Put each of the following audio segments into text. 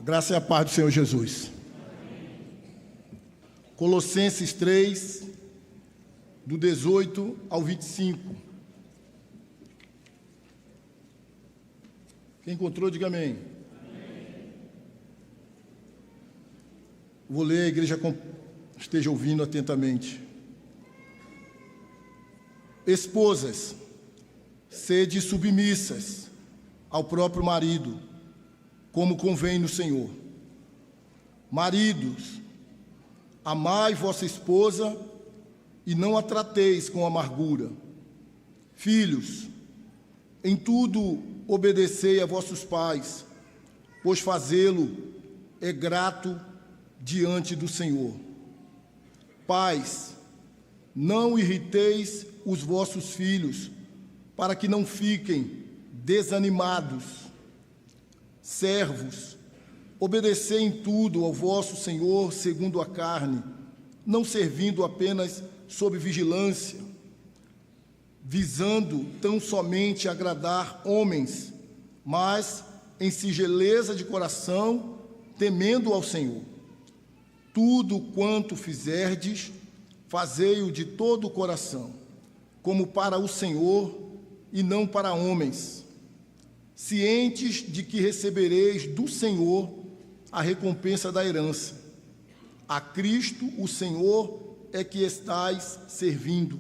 Graça e a paz do Senhor Jesus. Colossenses 3, do 18 ao 25. Quem encontrou, diga amém. Vou ler, a igreja esteja ouvindo atentamente. Esposas, sede submissas ao próprio marido, como convém no Senhor. Maridos, amai vossa esposa e não a trateis com amargura. Filhos, em tudo obedecei a vossos pais, pois fazê-lo é grato diante do Senhor. Pais, não irriteis os vossos filhos, para que não fiquem desanimados. Servos, obedecei em tudo ao vosso Senhor segundo a carne, não servindo apenas sob vigilância, visando tão somente agradar homens, mas em singeleza de coração, temendo ao Senhor. Tudo quanto fizerdes, fazei-o de todo o coração, como para o Senhor e não para homens, cientes de que recebereis do Senhor a recompensa da herança. A Cristo, o Senhor, é que estais servindo.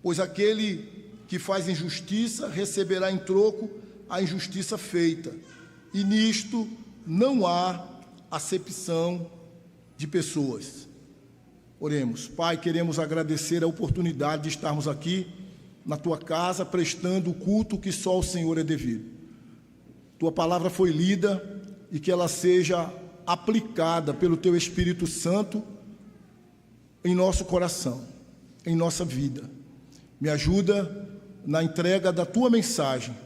Pois aquele que faz injustiça receberá em troco a injustiça feita, e nisto não há acepção de pessoas. Oremos. Pai, queremos agradecer a oportunidade de estarmos aqui na Tua casa, prestando o culto que só ao Senhor é devido. Tua palavra foi lida e que ela seja aplicada pelo Teu Espírito Santo em nosso coração, em nossa vida. Me ajuda na entrega da Tua mensagem,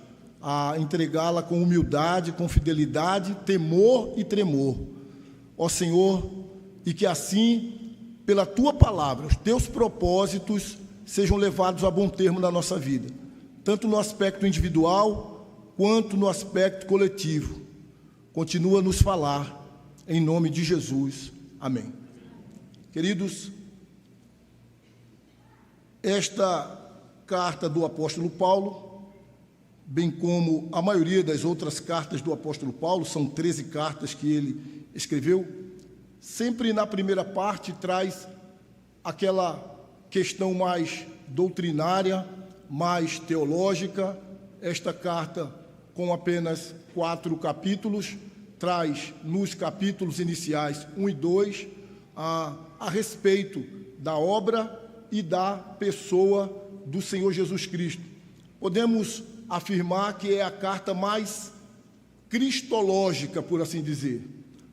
a entregá-la com humildade, com fidelidade, temor e tremor. Ó Senhor, e que assim, pela Tua palavra, os Teus propósitos sejam levados a bom termo na nossa vida, tanto no aspecto individual, quanto no aspecto coletivo. Continua a nos falar, em nome de Jesus. Amém. Queridos, esta carta do apóstolo Paulo, bem como a maioria das outras cartas do apóstolo Paulo, são 13 cartas que ele escreveu, sempre na primeira parte traz aquela questão mais doutrinária, mais teológica. Esta carta, com apenas 4 capítulos, traz nos capítulos iniciais 1 e 2 a respeito da obra e da pessoa do Senhor Jesus Cristo. Podemos afirmar que é a carta mais cristológica, por assim dizer.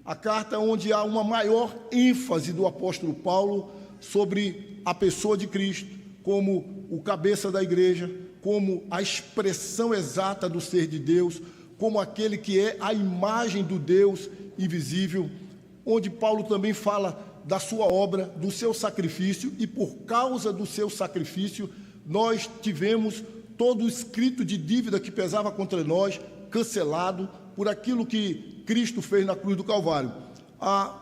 A carta onde há uma maior ênfase do apóstolo Paulo sobre a pessoa de Cristo, como o cabeça da igreja, como a expressão exata do ser de Deus, como aquele que é a imagem do Deus invisível, onde Paulo também fala da sua obra, do seu sacrifício, e por causa do seu sacrifício, nós tivemos todo o escrito de dívida que pesava contra nós, cancelado por aquilo que Cristo fez na cruz do Calvário.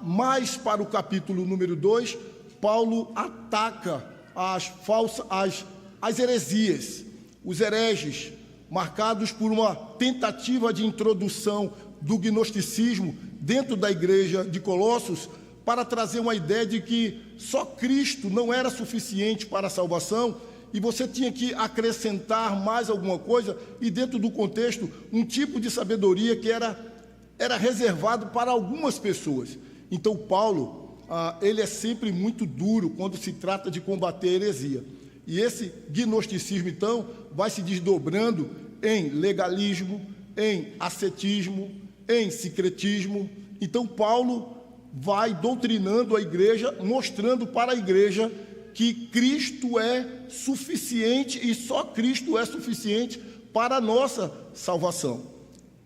Mais para o capítulo número 2, Paulo ataca as heresias, os hereges, marcados por uma tentativa de introdução do gnosticismo dentro da igreja de Colossos, para trazer uma ideia de que só Cristo não era suficiente para a salvação e você tinha que acrescentar mais alguma coisa, e dentro do contexto, um tipo de sabedoria que era reservado para algumas pessoas. Então, Paulo, ele é sempre muito duro quando se trata de combater a heresia. E esse gnosticismo, então, vai se desdobrando em legalismo, em ascetismo, em sincretismo. Então, Paulo vai doutrinando a igreja, mostrando para a igreja que Cristo é suficiente e só Cristo é suficiente para a nossa salvação.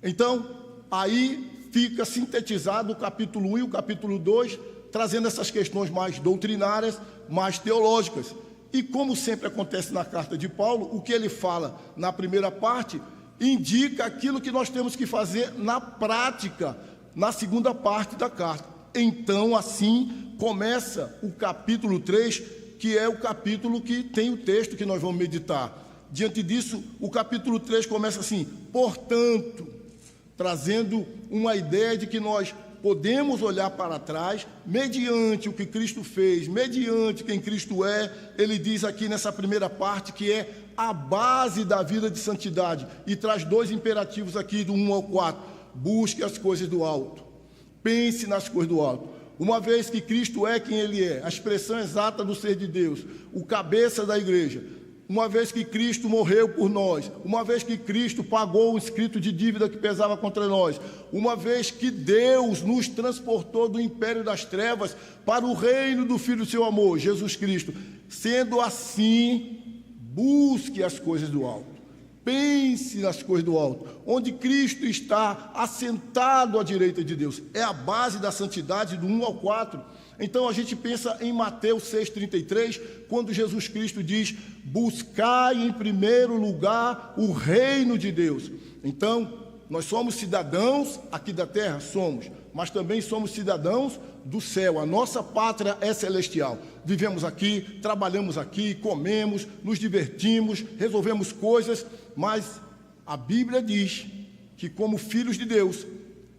Então, aí fica sintetizado o capítulo 1 e o capítulo 2, trazendo essas questões mais doutrinárias, mais teológicas. E como sempre acontece na carta de Paulo, o que ele fala na primeira parte indica aquilo que nós temos que fazer na prática na segunda parte da carta. Então, assim, começa o capítulo 3, que é o capítulo que tem o texto que nós vamos meditar. Diante disso, o capítulo 3 começa assim: portanto, trazendo uma ideia de que nós podemos olhar para trás, mediante o que Cristo fez, mediante quem Cristo é. Ele diz aqui nessa primeira parte que é a base da vida de santidade, e traz dois imperativos aqui, do 1 ao 4. Busque as coisas do alto, pense nas coisas do alto. Uma vez que Cristo é quem Ele é, a expressão exata do ser de Deus, o cabeça da igreja, uma vez que Cristo morreu por nós, uma vez que Cristo pagou o escrito de dívida que pesava contra nós, uma vez que Deus nos transportou do império das trevas para o reino do Filho do seu amor, Jesus Cristo. Sendo assim, busque as coisas do alto, pense nas coisas do alto, onde Cristo está assentado à direita de Deus. É a base da santidade, do 1 ao 4. Então a gente pensa em Mateus 6,33, quando Jesus Cristo diz: buscai em primeiro lugar o reino de Deus. Então, nós somos cidadãos aqui da terra, somos, mas também somos cidadãos do céu. A nossa pátria é celestial. Vivemos aqui, trabalhamos aqui, comemos, nos divertimos, resolvemos coisas, mas a Bíblia diz que, como filhos de Deus,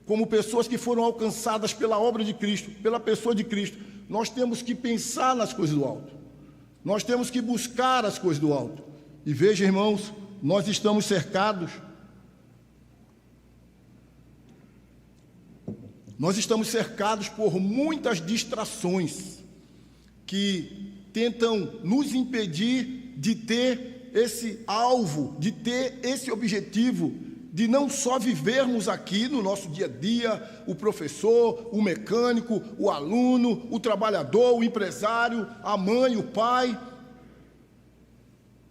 como pessoas que foram alcançadas pela obra de Cristo, pela pessoa de Cristo, nós temos que pensar nas coisas do alto. Nós temos que buscar as coisas do alto. E veja, irmãos, nós estamos cercados. Nós estamos cercados por muitas distrações que tentam nos impedir de ter esse alvo, de ter esse objetivo, de não só vivermos aqui no nosso dia a dia, o professor, o mecânico, o aluno, o trabalhador, o empresário, a mãe, o pai.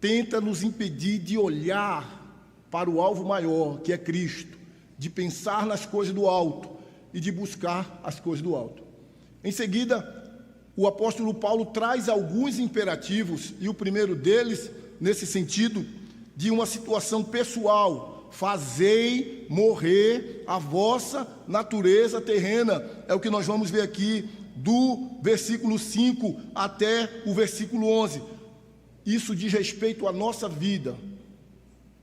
Tenta nos impedir de olhar para o alvo maior, que é Cristo, de pensar nas coisas do alto e de buscar as coisas do alto. Em seguida, o apóstolo Paulo traz alguns imperativos, e o primeiro deles, nesse sentido, de uma situação pessoal: fazei morrer a vossa natureza terrena. É o que nós vamos ver aqui do versículo 5 até o versículo 11. Isso diz respeito à nossa vida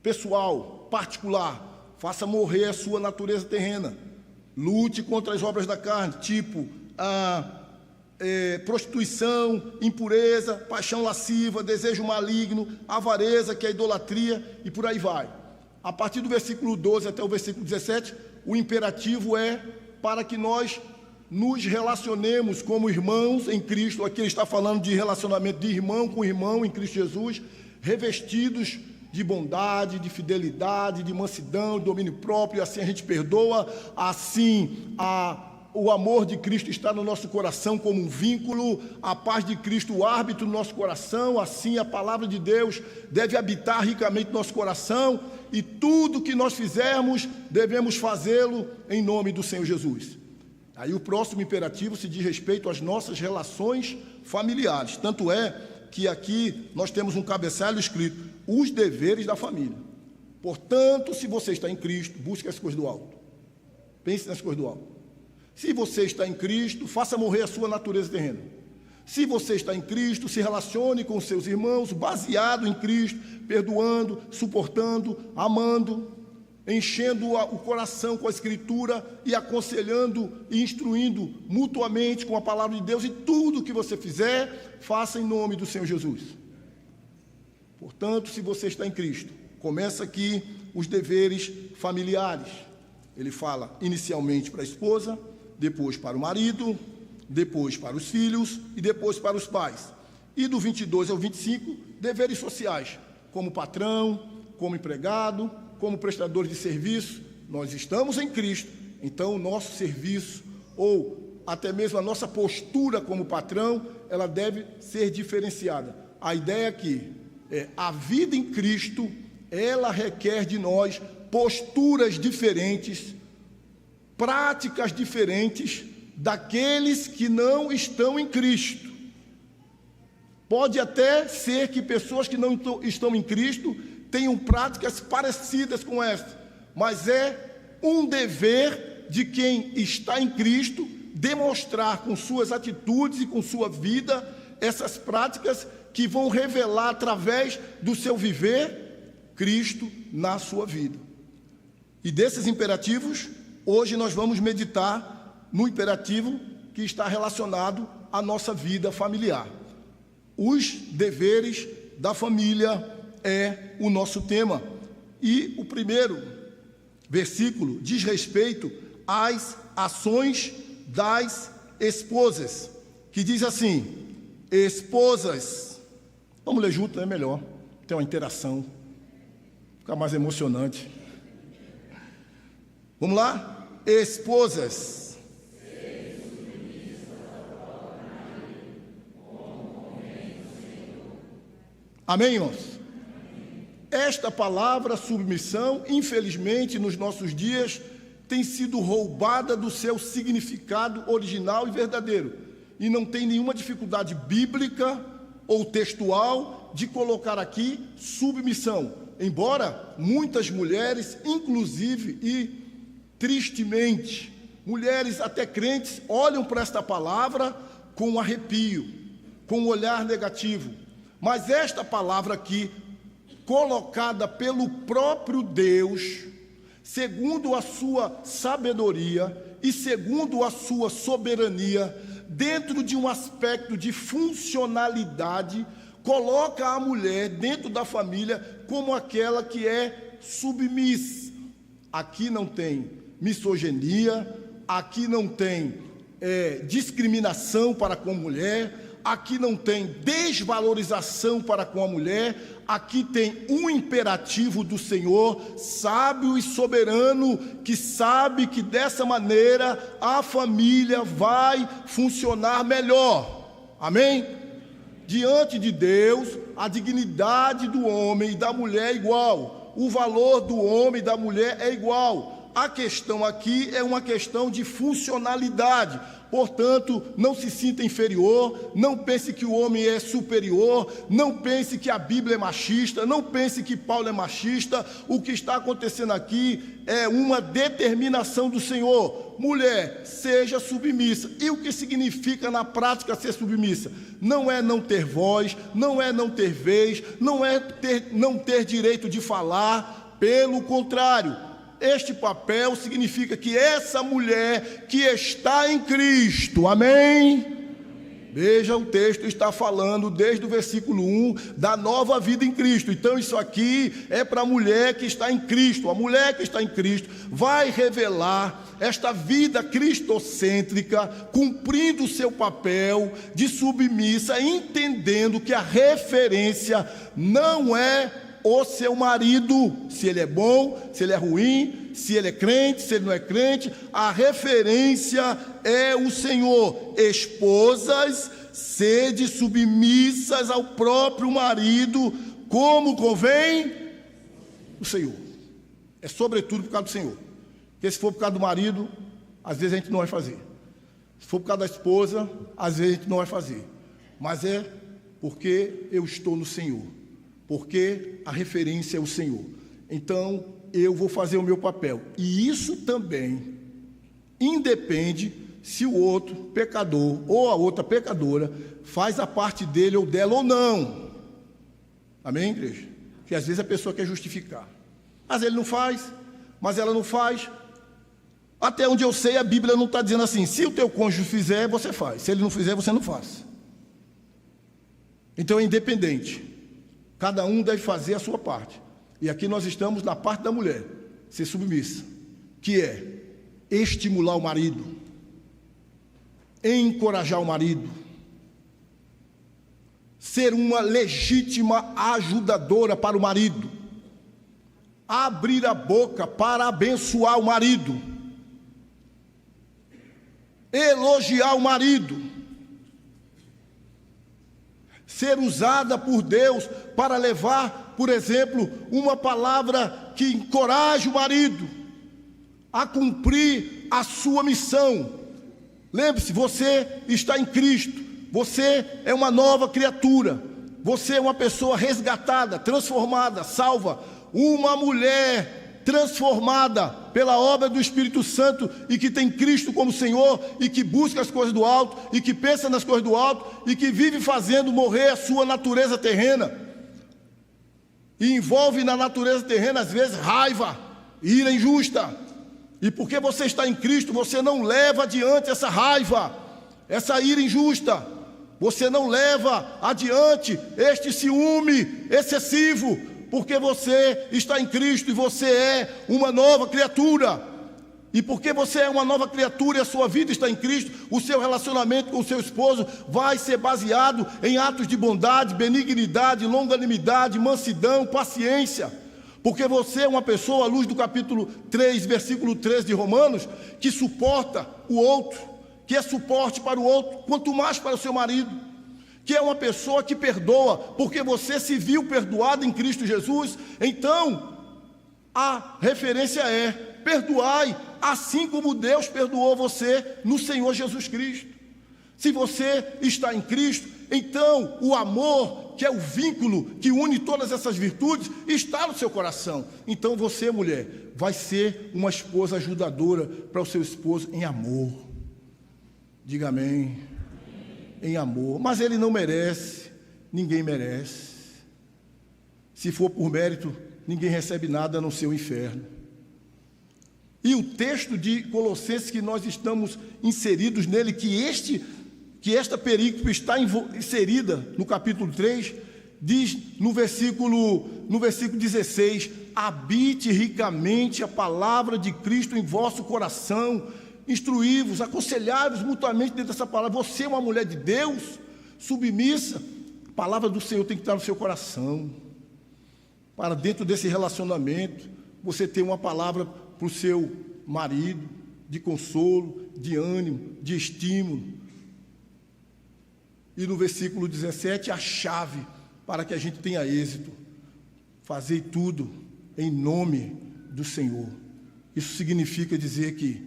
pessoal, particular. Faça morrer a sua natureza terrena. Lute contra as obras da carne, tipo prostituição, impureza, paixão lasciva, desejo maligno, avareza, que é a idolatria, e por aí vai. A partir do versículo 12 até o versículo 17, o imperativo é para que nós nos relacionemos como irmãos em Cristo. Aqui ele está falando de relacionamento de irmão com irmão em Cristo Jesus, revestidos de bondade, de fidelidade, de mansidão, de domínio próprio. Assim a gente perdoa, assim o amor de Cristo está no nosso coração como um vínculo, a paz de Cristo, o árbitro no nosso coração. Assim a palavra de Deus deve habitar ricamente no nosso coração, e tudo que nós fizermos, devemos fazê-lo em nome do Senhor Jesus. Aí o próximo imperativo se diz respeito às nossas relações familiares. Tanto é que aqui nós temos um cabeçalho escrito: os deveres da família. Portanto, se você está em Cristo, busque as coisas do alto. Pense nas coisas do alto. Se você está em Cristo, faça morrer a sua natureza terrena. Se você está em Cristo, se relacione com seus irmãos, baseado em Cristo, perdoando, suportando, amando, enchendo o coração com a Escritura e aconselhando e instruindo mutuamente com a palavra de Deus. E tudo que você fizer, faça em nome do Senhor Jesus. Portanto, se você está em Cristo, começa aqui os deveres familiares. Ele fala inicialmente para a esposa, depois para o marido, depois para os filhos e depois para os pais. E do 22 ao 25, deveres sociais, como patrão, como empregado, como prestador de serviço. Nós estamos em Cristo, então o nosso serviço, ou até mesmo a nossa postura como patrão, ela deve ser diferenciada. A ideia aqui é: a vida em Cristo, ela requer de nós posturas diferentes, práticas diferentes daqueles que não estão em Cristo. Pode até ser que pessoas que não estão em Cristo tenham práticas parecidas com esta, mas é um dever de quem está em Cristo demonstrar com suas atitudes e com sua vida essas práticas que vão revelar através do seu viver Cristo na sua vida. E desses imperativos, hoje nós vamos meditar no imperativo que está relacionado à nossa vida familiar. Os deveres da família é o nosso tema. E o primeiro versículo diz respeito às ações das esposas, que diz assim: esposas, vamos ler junto, é melhor, tem uma interação, fica mais emocionante. Vamos lá? Esposas, amém, irmãos? Esta palavra submissão, infelizmente, nos nossos dias, tem sido roubada do seu significado original e verdadeiro, e não tem nenhuma dificuldade bíblica ou textual de colocar aqui submissão, embora muitas mulheres, inclusive e tristemente, mulheres até crentes, olham para esta palavra com um arrepio, com um olhar negativo. Mas esta palavra aqui, colocada pelo próprio Deus, segundo a sua sabedoria e segundo a sua soberania, dentro de um aspecto de funcionalidade, coloca a mulher dentro da família como aquela que é submissa. Aqui não tem misoginia, aqui não tem discriminação para com a mulher, aqui não tem desvalorização para com a mulher, aqui tem um imperativo do Senhor, sábio e soberano, que sabe que dessa maneira a família vai funcionar melhor. Amém? Diante de Deus, a dignidade do homem e da mulher é igual, o valor do homem e da mulher é igual. A questão aqui é uma questão de funcionalidade. Portanto, não se sinta inferior, não pense que o homem é superior, não pense que a Bíblia é machista, não pense que Paulo é machista. O que está acontecendo aqui é uma determinação do Senhor. Mulher, seja submissa. E o que significa na prática ser submissa? Não é não ter voz, não é não ter vez, não é não ter direito de falar. Pelo contrário, este papel significa que essa mulher que está em Cristo, amém? Veja, o texto está falando desde o versículo 1 da nova vida em Cristo. Então isso aqui é para a mulher que está em Cristo. A mulher que está em Cristo vai revelar esta vida cristocêntrica, cumprindo o seu papel de submissa, entendendo que a referência não é o seu marido, se ele é bom, se ele é ruim, se ele é crente, se ele não é crente. A referência é o Senhor. Esposas, sede submissas ao próprio marido, como convém o Senhor. É sobretudo por causa do Senhor. Porque se for por causa do marido, às vezes a gente não vai fazer. Se for por causa da esposa, às vezes a gente não vai fazer. Mas é porque eu estou no Senhor, porque a referência é o Senhor. Então, eu vou fazer o meu papel. E isso também independe se o outro pecador ou a outra pecadora faz a parte dele ou dela ou não. Amém, igreja? Porque às vezes a pessoa quer justificar. Mas ele não faz, mas ela não faz. Até onde eu sei, a Bíblia não está dizendo assim: se o teu cônjuge fizer, você faz. Se ele não fizer, você não faz. Então é independente. Cada um deve fazer a sua parte. E aqui nós estamos na parte da mulher, ser submissa, que é estimular o marido, encorajar o marido, ser uma legítima ajudadora para o marido, abrir a boca para abençoar o marido, elogiar o marido, ser usada por Deus para levar, por exemplo, uma palavra que encoraje o marido a cumprir a sua missão. Lembre-se, você está em Cristo, você é uma nova criatura, você é uma pessoa resgatada, transformada, salva. Uma mulher transformada pela obra do Espírito Santo e que tem Cristo como Senhor e que busca as coisas do alto e que pensa nas coisas do alto e que vive fazendo morrer a sua natureza terrena e envolve na natureza terrena às vezes raiva, ira injusta. E porque você está em Cristo, você não leva adiante essa raiva, essa ira injusta. Você não leva adiante este ciúme excessivo, porque você está em Cristo e você é uma nova criatura. E porque você é uma nova criatura e a sua vida está em Cristo, o seu relacionamento com o seu esposo vai ser baseado em atos de bondade, benignidade, longanimidade, mansidão, paciência. Porque você é uma pessoa, à luz do capítulo 3, versículo 13 de Romanos, que suporta o outro, que é suporte para o outro, quanto mais para o seu marido, que é uma pessoa que perdoa, porque você se viu perdoado em Cristo Jesus. Então, a referência é: perdoai, assim como Deus perdoou você no Senhor Jesus Cristo. Se você está em Cristo, então o amor, que é o vínculo que une todas essas virtudes, está no seu coração. Então você, mulher, vai ser uma esposa ajudadora para o seu esposo em amor. Diga amém. Em amor. Mas ele não merece, ninguém merece. Se for por mérito, ninguém recebe nada a não ser o inferno. E o texto de Colossenses que nós estamos inseridos nele, que esta perícope está inserida no capítulo 3, diz no versículo 16: habite ricamente a palavra de Cristo em vosso coração, instruí-vos, aconselhai-vos mutuamente dentro dessa palavra. Você é uma mulher de Deus, submissa, a palavra do Senhor tem que estar no seu coração, para dentro desse relacionamento, você ter uma palavra para o seu marido, de consolo, de ânimo, de estímulo. E no versículo 17, a chave para que a gente tenha êxito: fazei tudo em nome do Senhor. Isso significa dizer que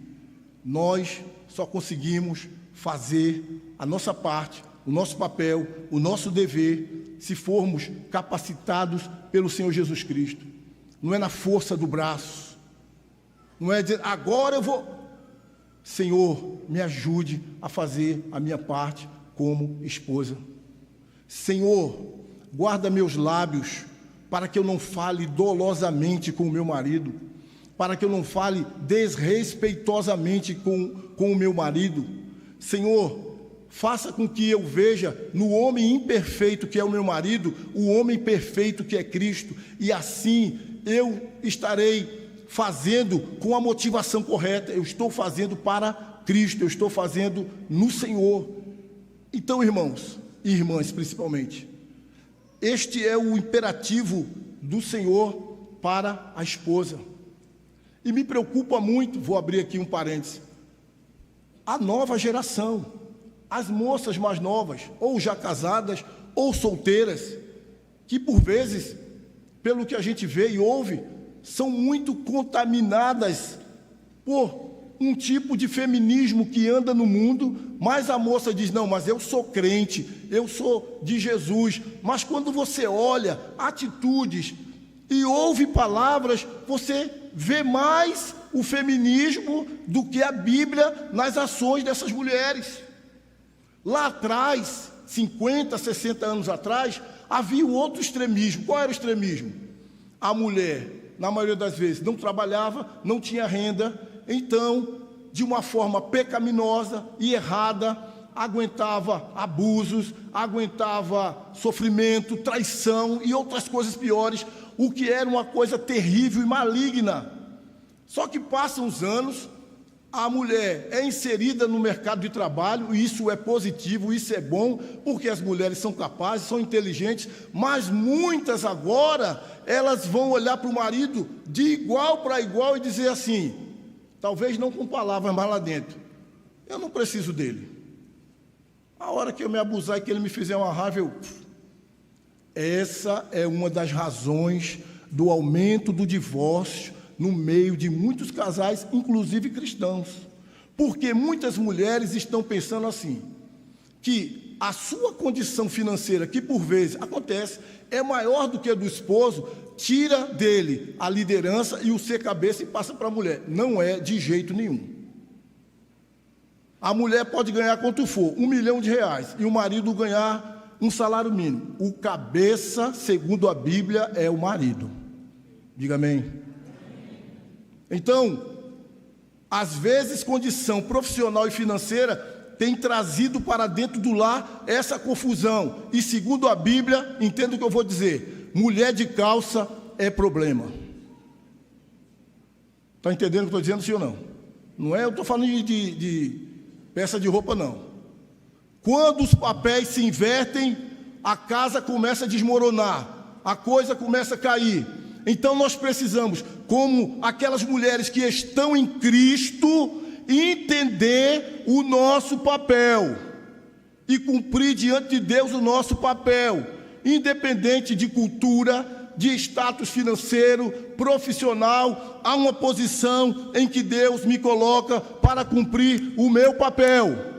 nós só conseguimos fazer a nossa parte, o nosso papel, o nosso dever, se formos capacitados pelo Senhor Jesus Cristo. Não é na força do braço, não é dizer, agora eu vou. Senhor, me ajude a fazer a minha parte como esposa. Senhor, guarda meus lábios para que eu não fale dolosamente com o meu marido, para que eu não fale desrespeitosamente com o meu marido. Senhor, faça com que eu veja no homem imperfeito que é o meu marido, o homem perfeito que é Cristo, e assim eu estarei fazendo com a motivação correta. Eu estou fazendo para Cristo, eu estou fazendo no Senhor. Então, irmãos e irmãs principalmente, este é o imperativo do Senhor para a esposa. E me preocupa muito, vou abrir aqui um parêntese, a nova geração, as moças mais novas, ou já casadas, ou solteiras, que por vezes, pelo que a gente vê e ouve, são muito contaminadas por um tipo de feminismo que anda no mundo, mas a moça diz, não, mas eu sou crente, eu sou de Jesus. Mas quando você olha atitudes e ouve palavras, você vê mais o feminismo do que a Bíblia nas ações dessas mulheres. Lá atrás, 50, 60 anos atrás, havia um outro extremismo. Qual era o extremismo? A mulher, na maioria das vezes, não trabalhava, não tinha renda, então, de uma forma pecaminosa e errada, aguentava abusos, aguentava sofrimento, traição e outras coisas piores, o que era uma coisa terrível e maligna. Só que passam os anos, a mulher é inserida no mercado de trabalho, e isso é positivo, isso é bom, porque as mulheres são capazes, são inteligentes, mas muitas agora, elas vão olhar para o marido de igual para igual e dizer assim, talvez não com palavras, mas lá dentro, eu não preciso dele. A hora que eu me abusar e que ele me fizer uma raiva, eu... Essa é uma das razões do aumento do divórcio no meio de muitos casais, inclusive cristãos. Porque muitas mulheres estão pensando assim, que a sua condição financeira, que por vezes acontece, é maior do que a do esposo, tira dele a liderança e o ser cabeça e passa para a mulher. Não é de jeito nenhum. A mulher pode ganhar quanto for, R$1 milhão, e o marido ganhar um salário mínimo. O cabeça, segundo a Bíblia, é o marido. Diga amém. Então, às vezes, condição profissional e financeira tem trazido para dentro do lar essa confusão. E segundo a Bíblia, entenda o que eu vou dizer, mulher de calça é problema. Está entendendo o que eu estou dizendo, sim ou não? Não é, eu estou falando de peça de roupa, não. Quando os papéis se invertem, a casa começa a desmoronar, a coisa começa a cair. Então nós precisamos, como aquelas mulheres que estão em Cristo, entender o nosso papel e cumprir diante de Deus o nosso papel, independente de cultura, de status financeiro, profissional. Há uma posição em que Deus me coloca para cumprir o meu papel.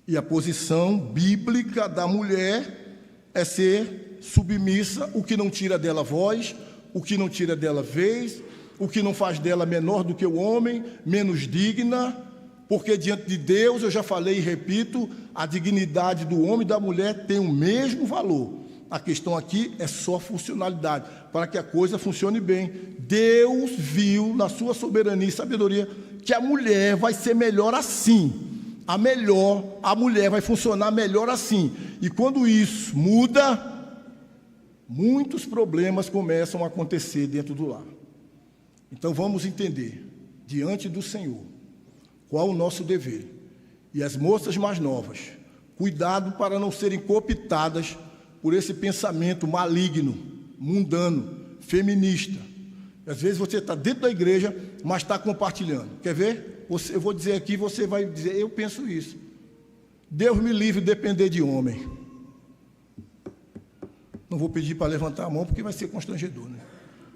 E a posição bíblica da mulher é ser submissa, o que não tira dela voz, o que não tira dela vez, o que não faz dela menor do que o homem, menos digna, porque diante de Deus, eu já falei e repito, a dignidade do homem e da mulher tem o mesmo valor. A questão aqui é só funcionalidade, para que a coisa funcione bem. Deus viu, na sua soberania e sabedoria, que a mulher vai ser melhor assim. A mulher vai funcionar melhor assim. E quando isso muda, muitos problemas começam a acontecer dentro do lar. Então vamos entender, diante do Senhor, qual o nosso dever. E as moças mais novas, cuidado para não serem cooptadas por esse pensamento maligno, mundano, feminista. Às vezes você está dentro da igreja, mas está compartilhando. Quer ver? Eu vou dizer aqui, você vai dizer, eu penso isso. Deus me livre de depender de homem. Não vou pedir para levantar a mão, porque vai ser constrangedor, né?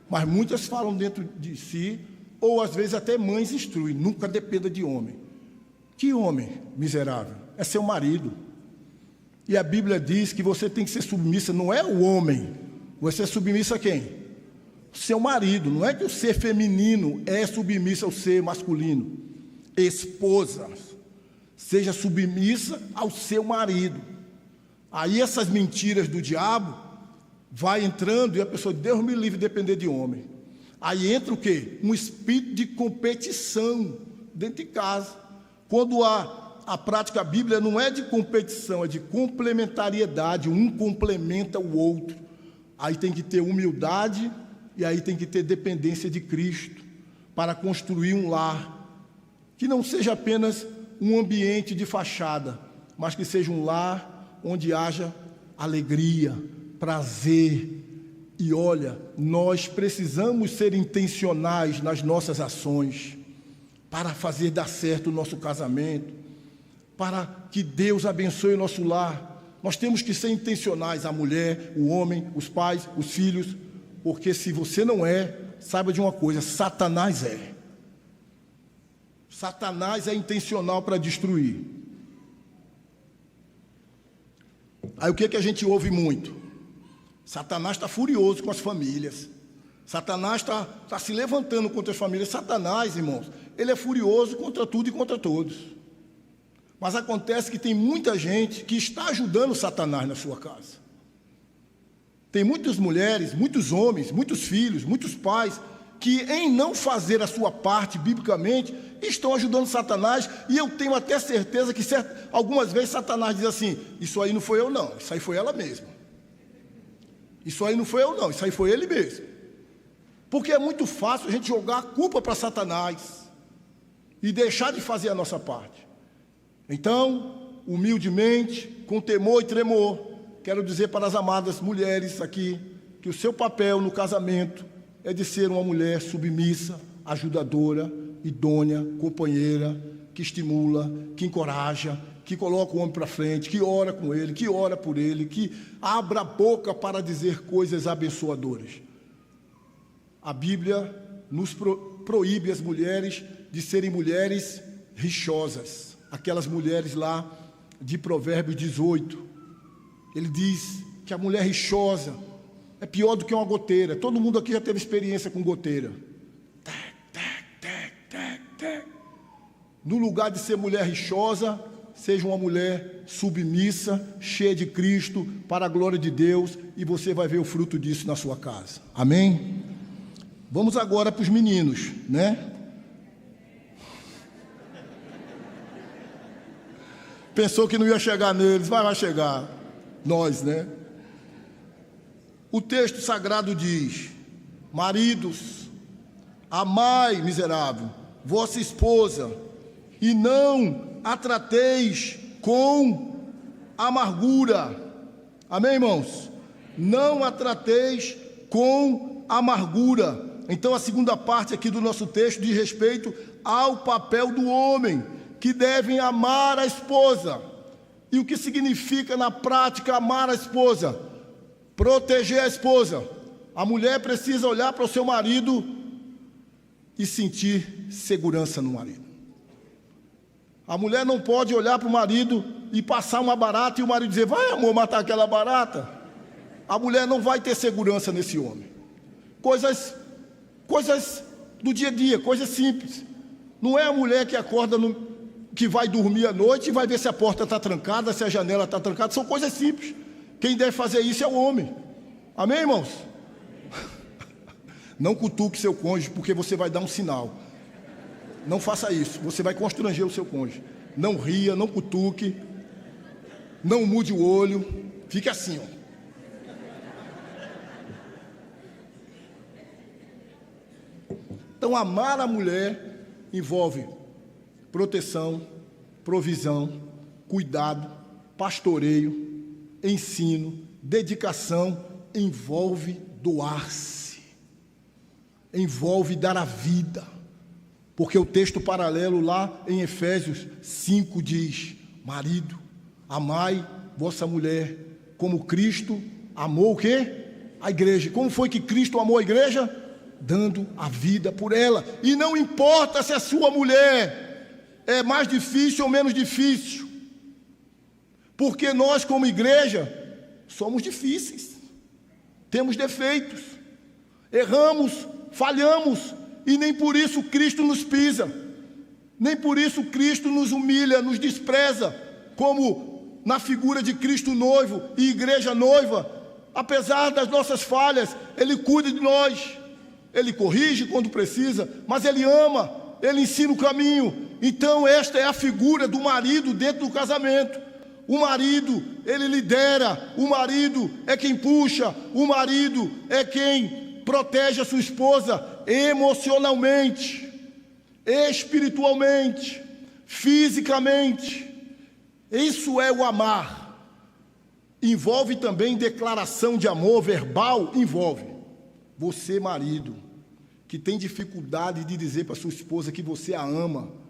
Mas muitas falam dentro de si, ou às vezes até mães instruem, nunca dependa de homem. Que homem miserável? É seu marido. E a Bíblia diz que você tem que ser submissa, não é o homem. Você é submissa a quem? Seu marido. Não é que o ser feminino é submissa ao ser masculino. Esposa, seja submissa ao seu marido. Aí essas mentiras do diabo vai entrando e a pessoa, Deus me livre de depender de homem. Aí entra o quê? Um espírito de competição dentro de casa. Quando a prática bíblica não é de competição, é de complementariedade, um complementa o outro. Aí tem que ter humildade e aí tem que ter dependência de Cristo para construir um lar que não seja apenas um ambiente de fachada, mas que seja um lar onde haja alegria, prazer. E olha, nós precisamos ser intencionais nas nossas ações para fazer dar certo o nosso casamento, para que Deus abençoe o nosso lar. Nós temos que ser intencionais, a mulher, o homem, os pais, os filhos, porque se você não é, saiba de uma coisa, Satanás é. Satanás é intencional para destruir. Aí o que a gente ouve muito? Satanás está furioso com as famílias. Satanás está se levantando contra as famílias. Satanás, irmãos, ele é furioso contra tudo e contra todos. Mas acontece que tem muita gente que está ajudando Satanás na sua casa. Tem muitas mulheres, muitos homens, muitos filhos, muitos pais, que em não fazer a sua parte, biblicamente, estão ajudando Satanás, e eu tenho até certeza que algumas vezes Satanás diz assim, isso aí não foi eu não, isso aí foi ela mesma. Isso aí não foi eu não, isso aí foi ele mesmo. Porque é muito fácil a gente jogar a culpa para Satanás e deixar de fazer a nossa parte. Então, humildemente, com temor e tremor, quero dizer para as amadas mulheres aqui, que o seu papel no casamento é de ser uma mulher submissa, ajudadora, idônea, companheira, que estimula, que encoraja, que coloca o homem para frente, que ora com ele, que ora por ele, que abra a boca para dizer coisas abençoadoras. A Bíblia nos proíbe as mulheres de serem mulheres rixosas, aquelas mulheres lá de Provérbios 18. Ele diz que a mulher rixosa é pior do que uma goteira. Todo mundo aqui já teve experiência com goteira. No lugar de ser mulher rixosa, seja uma mulher submissa, cheia de Cristo, para a glória de Deus, e você vai ver o fruto disso na sua casa. Amém? Vamos agora para os meninos, né? Pensou que não ia chegar neles, vai chegar. Nós, né? O texto sagrado diz: maridos, amai, miserável, vossa esposa, e não a trateis com amargura. Amém, irmãos? Não a trateis com amargura. Então, a segunda parte aqui do nosso texto diz respeito ao papel do homem, que devem amar a esposa. E o que significa na prática amar a esposa? Proteger a esposa. A mulher precisa olhar para o seu marido e sentir segurança no marido. A mulher não pode olhar para o marido e passar uma barata e o marido dizer: vai, amor, matar aquela barata. A mulher não vai ter segurança nesse homem. Coisas do dia a dia, coisas simples. Não é a mulher que acorda, que vai dormir à noite e vai ver se a porta está trancada, se a janela está trancada. São coisas simples. Quem deve fazer isso é o homem. Amém, irmãos? Não cutuque seu cônjuge, porque você vai dar um sinal. Não faça isso, você vai constranger o seu cônjuge. Não ria, não cutuque, não mude o olho, fique assim, ó. Então, amar a mulher envolve proteção, provisão, cuidado, pastoreio, ensino, dedicação, envolve doar-se, envolve dar a vida. Porque o texto paralelo lá em Efésios 5 diz: marido, amai vossa mulher, como Cristo amou o quê? A igreja. Como foi que Cristo amou a igreja? Dando a vida por ela. E não importa se a sua mulher é mais difícil ou menos difícil, porque nós como igreja somos difíceis, temos defeitos, erramos, falhamos, e nem por isso Cristo nos pisa, nem por isso Cristo nos humilha, nos despreza, como na figura de Cristo noivo e igreja noiva. Apesar das nossas falhas, Ele cuida de nós, Ele corrige quando precisa, mas Ele ama, Ele ensina o caminho. Então esta é a figura do marido dentro do casamento. O marido, ele lidera, o marido é quem puxa, o marido é quem protege a sua esposa emocionalmente, espiritualmente, fisicamente. Isso é o amar. Envolve também declaração de amor verbal, envolve. Você, marido, que tem dificuldade de dizer para sua esposa que você a ama,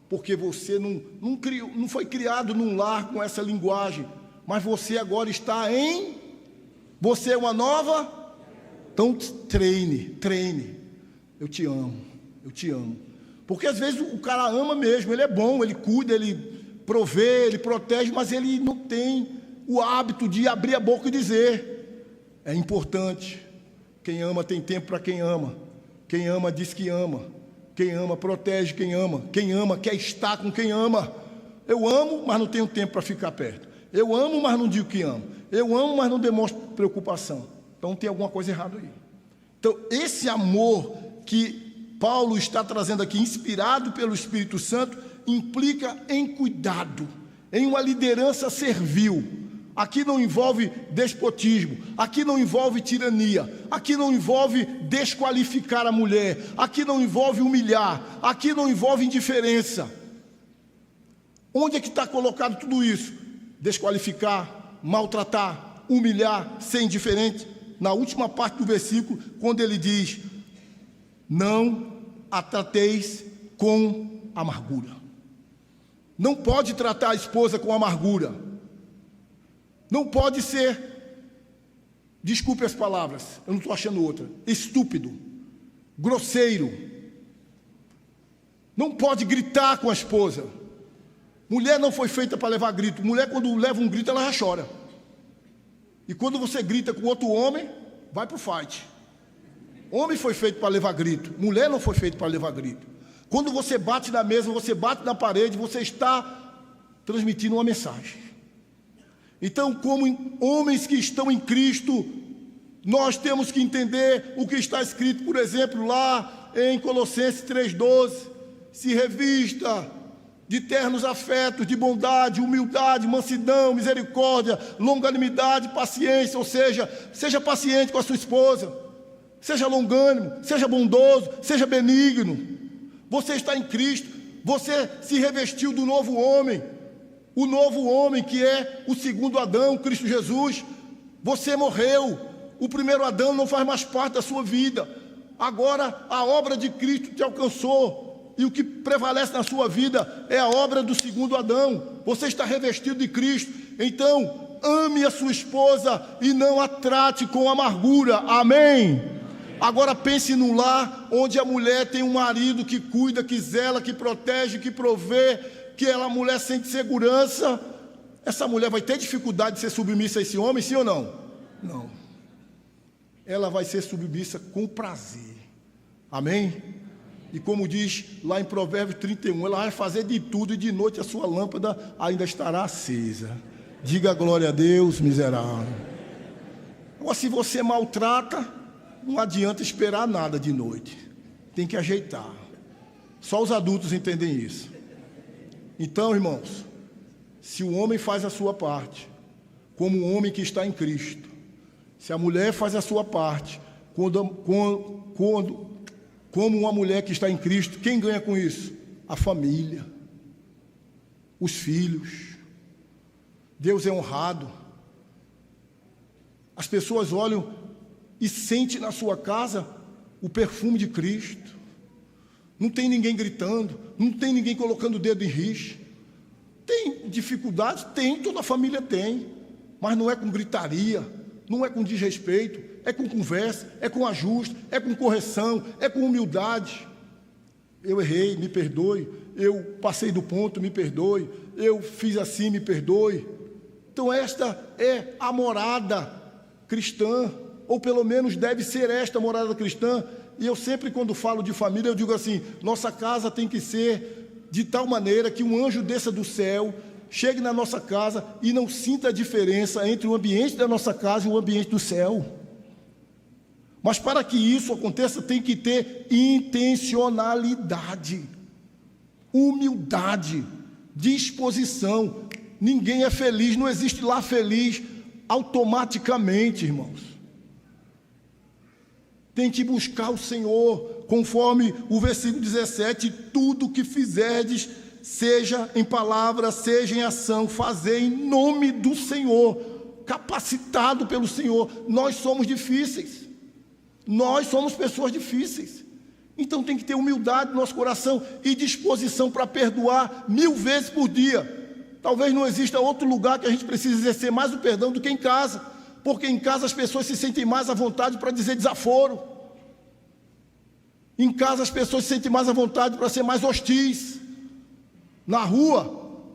porque você não foi criado num lar com essa linguagem, mas você agora está você é uma nova, então treine, eu te amo, porque às vezes o cara ama mesmo, ele é bom, ele cuida, ele provê, ele protege, mas ele não tem o hábito de abrir a boca e dizer. É importante. Quem ama tem tempo para quem ama. Quem ama diz que ama. Quem ama protege quem ama. Quem ama quer estar com quem ama. Eu amo, mas não tenho tempo para ficar perto. Eu amo, mas não digo que amo. Eu amo, mas não demonstro preocupação. Então tem alguma coisa errada aí. Então esse amor que Paulo está trazendo aqui, inspirado pelo Espírito Santo, implica em cuidado, em uma liderança servil. Aqui não envolve despotismo, aqui não envolve tirania, aqui não envolve desqualificar a mulher, aqui não envolve humilhar, aqui não envolve indiferença. Onde é que está colocado tudo isso? Desqualificar, maltratar, humilhar, ser indiferente. Na última parte do versículo, quando ele diz: não a trateis com amargura. Não pode tratar a esposa com amargura. Não pode ser, desculpe as palavras, eu não estou achando outra, estúpido, grosseiro. Não pode gritar com a esposa. Mulher não foi feita para levar grito. Mulher, quando leva um grito, ela já chora. E quando você grita com outro homem, vai para o fight. Homem foi feito para levar grito. Mulher não foi feita para levar grito. Quando você bate na mesa, você bate na parede, você está transmitindo uma mensagem. Então, como homens que estão em Cristo, nós temos que entender o que está escrito, por exemplo, lá em Colossenses 3,12. Se revista de ternos afetos, de bondade, humildade, mansidão, misericórdia, longanimidade, paciência. Ou seja, seja paciente com a sua esposa, seja longânimo, seja bondoso, seja benigno. Você está em Cristo, você se revestiu do novo homem, o novo homem que é o segundo Adão, Cristo Jesus. Você morreu, o primeiro Adão não faz mais parte da sua vida. Agora a obra de Cristo te alcançou, e o que prevalece na sua vida é a obra do segundo Adão. Você está revestido de Cristo. Então, ame a sua esposa e não a trate com amargura. Amém? Agora pense num lar onde a mulher tem um marido que cuida, que zela, que protege, que provê, que a mulher sente segurança. Essa mulher vai ter dificuldade de ser submissa a esse homem, sim ou não? Não. Ela vai ser submissa com prazer. Amém? E como diz lá em Provérbios 31, ela vai fazer de tudo e de noite a sua lâmpada ainda estará acesa. Diga glória a Deus, miserável. Agora, se você maltrata, não adianta esperar nada de noite. Tem que ajeitar. Só os adultos entendem isso. Então, irmãos, se o homem faz a sua parte, como um homem que está em Cristo, se a mulher faz a sua parte, como uma mulher que está em Cristo, quem ganha com isso? A família, os filhos. Deus é honrado. As pessoas olham e sentem na sua casa o perfume de Cristo. Não tem ninguém gritando, não tem ninguém colocando o dedo em rixa. Tem dificuldades? Tem, toda a família tem. Mas não é com gritaria, não é com desrespeito, é com conversa, é com ajuste, é com correção, é com humildade. Eu errei, me perdoe. Eu passei do ponto, me perdoe. Eu fiz assim, me perdoe. Então esta é a morada cristã, ou pelo menos deve ser esta a morada cristã. E eu sempre, quando falo de família, eu digo assim: nossa casa tem que ser de tal maneira que um anjo desça do céu, chegue na nossa casa e não sinta a diferença entre o ambiente da nossa casa e o ambiente do céu. Mas para que isso aconteça, tem que ter intencionalidade, humildade, disposição. Ninguém é feliz, não existe lar feliz automaticamente, irmãos. Tem que buscar o Senhor, conforme o versículo 17: tudo que fizerdes, seja em palavra, seja em ação, fazei em nome do Senhor, capacitado pelo Senhor. Nós somos difíceis, nós somos pessoas difíceis, então tem que ter humildade no nosso coração e disposição para perdoar 1000 vezes por dia. Talvez não exista outro lugar que a gente precise exercer mais o perdão do que em casa, porque em casa as pessoas se sentem mais à vontade para dizer desaforo. Em casa as pessoas se sentem mais à vontade para ser mais hostis. Na rua,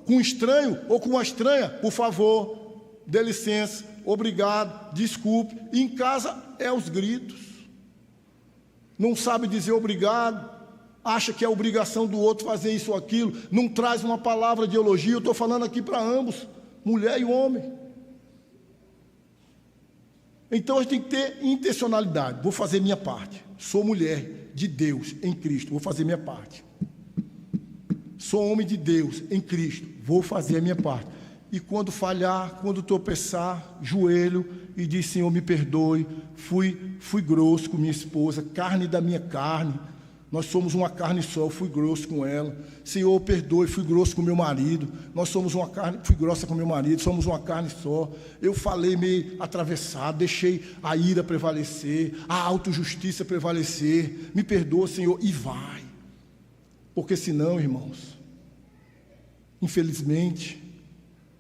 com um estranho ou com uma estranha, por favor, dê licença, obrigado, desculpe. E em casa é os gritos. Não sabe dizer obrigado, acha que é obrigação do outro fazer isso ou aquilo, não traz uma palavra de elogio. Eu estou falando aqui para ambos, mulher e homem. Então a gente tem que ter intencionalidade. Vou fazer minha parte. Sou mulher de Deus em Cristo, vou fazer minha parte. Sou homem de Deus em Cristo, vou fazer a minha parte. E quando falhar, quando tropeçar, joelho e diz: Senhor, me perdoe, fui grosso com minha esposa, carne da minha carne. Nós somos uma carne só, eu fui grosso com ela. Senhor, perdoe, fui grosso com meu marido. Nós somos uma carne, fui grossa com meu marido, somos uma carne só. Eu falei meio atravessado, deixei a ira prevalecer, a autojustiça prevalecer. Me perdoa, Senhor, e vai. Porque senão, irmãos, infelizmente,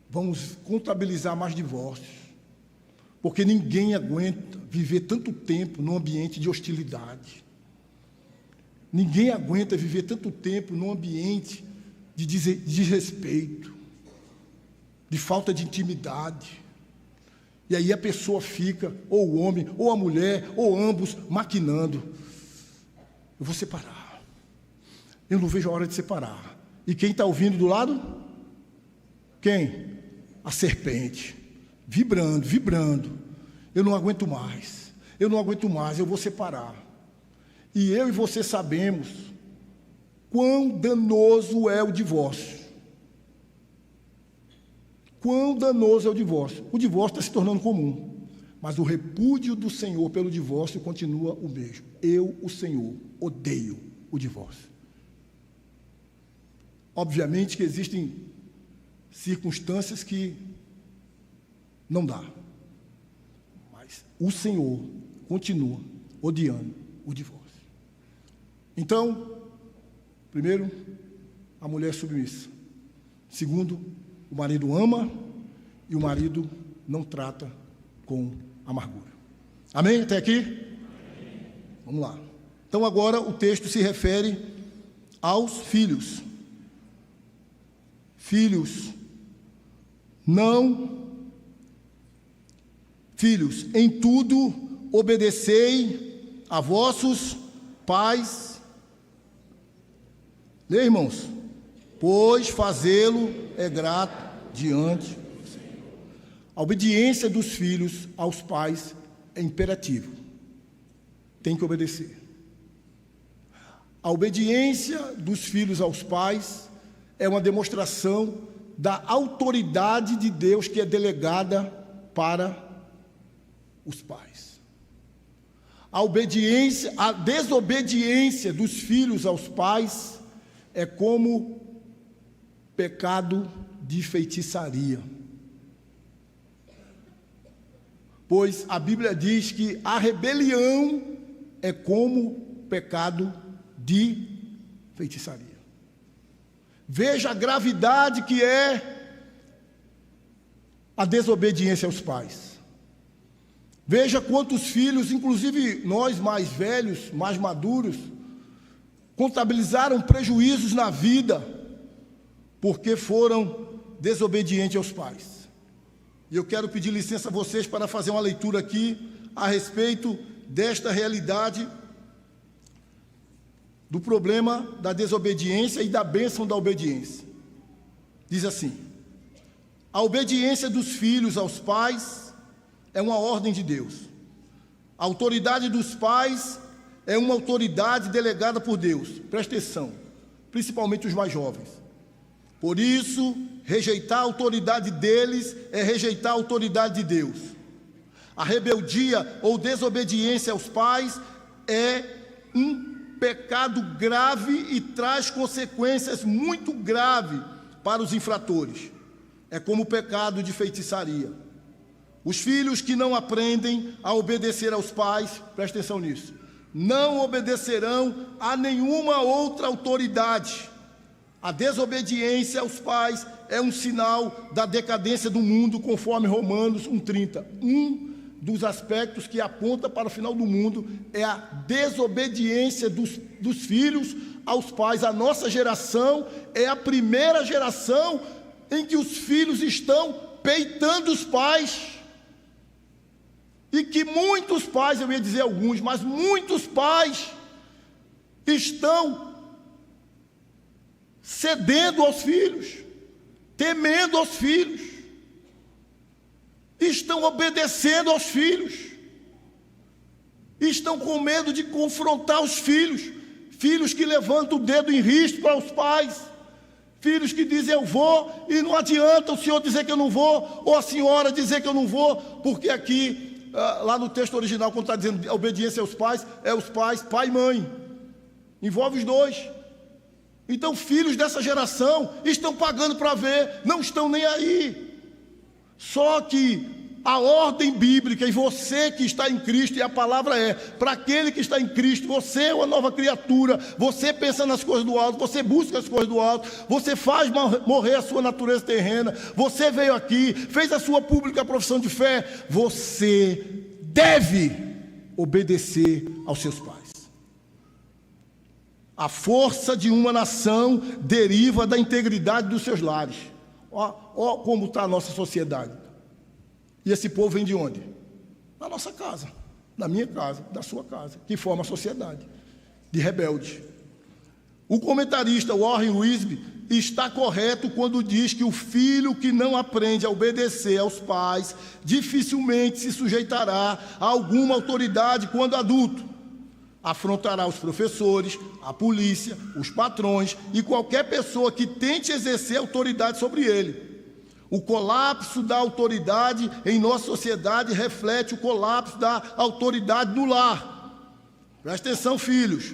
vamos contabilizar mais divórcios. Porque ninguém aguenta viver tanto tempo num ambiente de hostilidade. Ninguém aguenta viver tanto tempo num ambiente de desrespeito, de falta de intimidade. E aí a pessoa fica, ou o homem, ou a mulher, ou ambos, maquinando. Eu vou separar. Eu não vejo a hora de separar. E quem está ouvindo do lado? Quem? A serpente. Vibrando, vibrando. Eu não aguento mais. Eu não aguento mais, eu vou separar. E eu e você sabemos quão danoso é o divórcio. Quão danoso é o divórcio. O divórcio está se tornando comum, mas o repúdio do Senhor pelo divórcio continua o mesmo. Eu, o Senhor, odeio o divórcio. Obviamente que existem circunstâncias que não dá, mas o Senhor continua odiando o divórcio. Então, primeiro, a mulher submissa. Segundo, o marido ama e o marido não trata com amargura. Amém? Até aqui? Amém. Vamos lá. Então agora o texto se refere aos filhos. Filhos, em tudo obedecei a vossos pais. Lê, irmãos. Pois fazê-lo é grato diante do Senhor. A obediência dos filhos aos pais é imperativo. Tem que obedecer. A obediência dos filhos aos pais é uma demonstração da autoridade de Deus que é delegada para os pais. A desobediência dos filhos aos pais é como pecado de feitiçaria. Pois a Bíblia diz que a rebelião é como pecado de feitiçaria. Veja a gravidade que é a desobediência aos pais. Veja quantos filhos, inclusive nós mais velhos, mais maduros, contabilizaram prejuízos na vida porque foram desobedientes aos pais. E eu quero pedir licença a vocês para fazer uma leitura aqui a respeito desta realidade do problema da desobediência e da bênção da obediência. Diz assim: a obediência dos filhos aos pais é uma ordem de Deus. A autoridade dos pais é uma autoridade delegada por Deus. Presta atenção, principalmente os mais jovens. Por isso, rejeitar a autoridade deles é rejeitar a autoridade de Deus. A rebeldia ou desobediência aos pais é um pecado grave e traz consequências muito graves para os infratores. É como o pecado de feitiçaria. Os filhos que não aprendem a obedecer aos pais, presta atenção nisso, não obedecerão a nenhuma outra autoridade. A desobediência aos pais é um sinal da decadência do mundo, conforme Romanos 1,30. Um dos aspectos que aponta para o final do mundo é a desobediência dos filhos aos pais. A nossa geração é a primeira geração em que os filhos estão peitando os pais. E que muitos pais, eu ia dizer alguns, mas muitos pais estão cedendo aos filhos, temendo aos filhos, estão obedecendo aos filhos, estão com medo de confrontar os filhos, filhos que levantam o dedo em risco para os pais, filhos que dizem eu vou e não adianta o senhor dizer que eu não vou, ou a senhora dizer que eu não vou, porque aqui, lá no texto original, quando está dizendo obediência aos pais, é os pais, pai e mãe, envolve os dois. Então filhos dessa geração estão pagando para ver, não estão nem aí. Só que a ordem bíblica, e você que está em Cristo, e a palavra é, para aquele que está em Cristo, você é uma nova criatura, você pensa nas coisas do alto, você busca as coisas do alto, você faz morrer a sua natureza terrena, você veio aqui, fez a sua pública profissão de fé, você deve obedecer aos seus pais. A força de uma nação deriva da integridade dos seus lares. Ó como está a nossa sociedade. E esse povo vem de onde? Da nossa casa, da minha casa, da sua casa, que forma a sociedade de rebeldes. O comentarista Warren Wiersbe está correto quando diz que o filho que não aprende a obedecer aos pais dificilmente se sujeitará a alguma autoridade quando adulto. Afrontará os professores, a polícia, os patrões e qualquer pessoa que tente exercer autoridade sobre ele. O colapso da autoridade em nossa sociedade reflete o colapso da autoridade no lar. Presta atenção, filhos.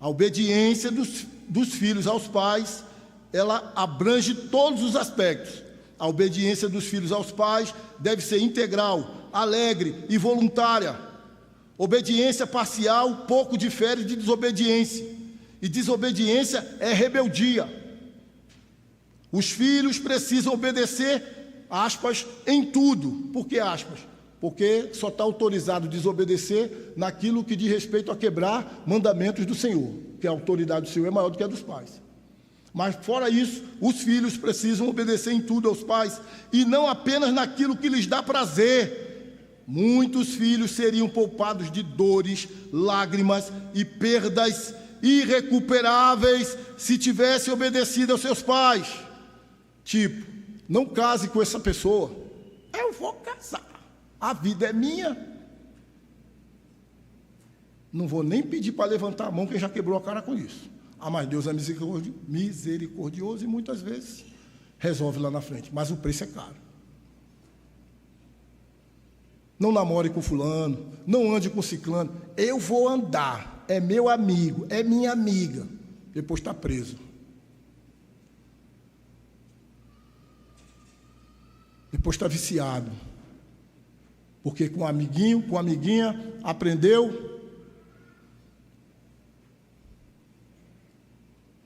A obediência dos filhos aos pais, ela abrange todos os aspectos. A obediência dos filhos aos pais deve ser integral, alegre e voluntária. Obediência parcial pouco difere de desobediência. E desobediência é rebeldia. Os filhos precisam obedecer, aspas, em tudo. Por que aspas? Porque só está autorizado desobedecer naquilo que diz respeito a quebrar mandamentos do Senhor, que a autoridade do Senhor é maior do que a dos pais. Mas fora isso, os filhos precisam obedecer em tudo aos pais, e não apenas naquilo que lhes dá prazer. Muitos filhos seriam poupados de dores, lágrimas e perdas irrecuperáveis se tivessem obedecido aos seus pais. Tipo, não case com essa pessoa. Eu vou casar. A vida é minha. Não vou nem pedir para levantar a mão, que já quebrou a cara com isso. Mas Deus é misericordioso e muitas vezes resolve lá na frente. Mas o preço é caro. Não namore com fulano, não ande com ciclano. Eu vou andar, é meu amigo, é minha amiga. Depois está preso. Depois está viciado. Porque com um amiguinho, com uma amiguinha, aprendeu.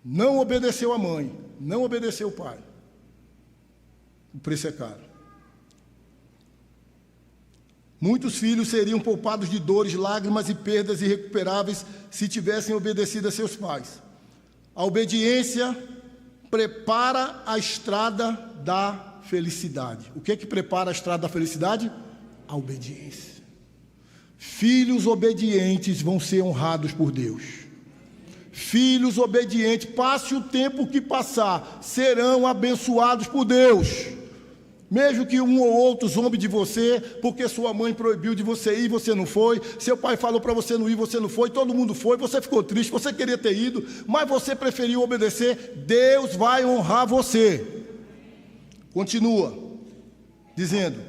Não obedeceu a mãe, não obedeceu o pai. O preço é caro. Muitos filhos seriam poupados de dores, lágrimas e perdas irrecuperáveis se tivessem obedecido a seus pais. A obediência prepara a estrada da felicidade. O que é que prepara a estrada da felicidade? A obediência. Filhos obedientes vão ser honrados por Deus. Filhos obedientes, passe o tempo que passar, serão abençoados por Deus. Mesmo que um ou outro zombe de você, porque sua mãe proibiu de você ir, você não foi, seu pai falou para você não ir, você não foi, todo mundo foi, você ficou triste, você queria ter ido, mas você preferiu obedecer, Deus vai honrar você. Continua, dizendo,